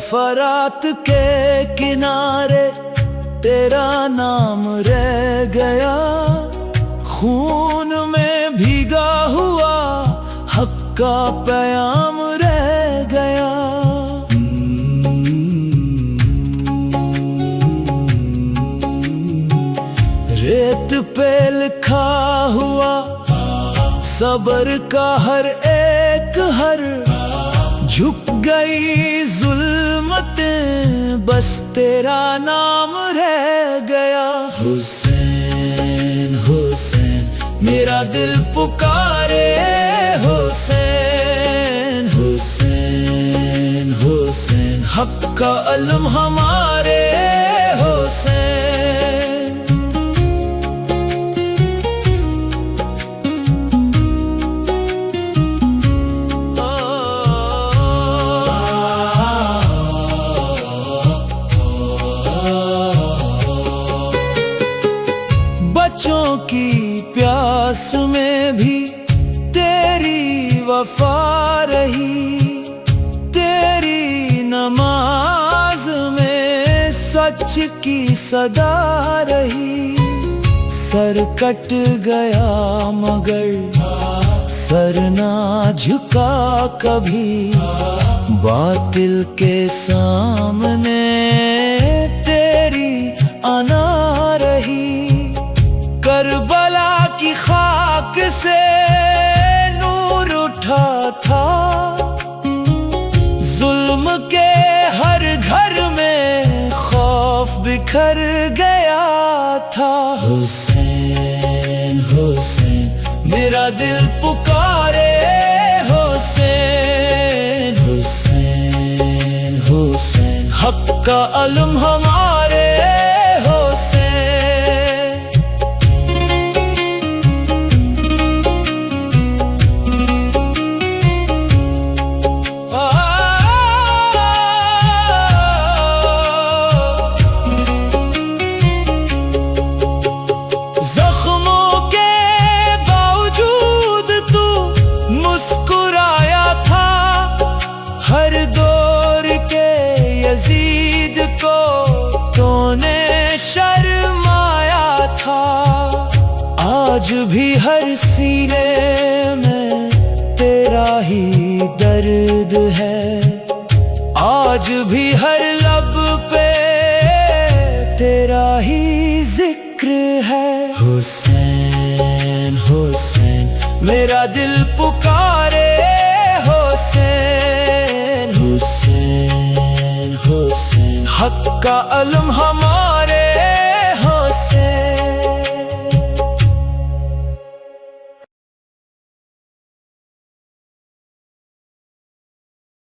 फरात के किनारे तेरा नाम रह गया, खून में भीगा हुआ हक का पैगाम रह गया। रेत पे लिखा हुआ सब्र का हर एक हर्फ झुक गई जुल्मतें, बस तेरा नाम रह गया। हुसैन हुसैन मेरा दिल पुकारे, हुसैन हुसैन हुसैन हक का अलम हमारे हुसैन। बच्चों की प्यास में भी तेरी वफा रही, तेरी नमाज में सच की सदा रही। सर कट गया मगर सर ना झुका कभी, बातिल के सामने तेरी अना रही। करबला की खाक से नूर उठा था, जुल्म के हर घर में खौफ बिखर गया था। हुसैन हुसैन मेरा दिल पुकारे, हुसैन हुसैन हुसैन हक का अलम हमारे हुसैन। हर दौर के यजीद को तूने शर्माया था, आज भी हर सीने में तेरा ही दर्द है। आज भी हर लब पे तेरा ही जिक्र है। हुसैन हुसैन मेरा दिल पुकारे, हुसैन हुसैन हुसैन हक का अलम हमारे हुसैन।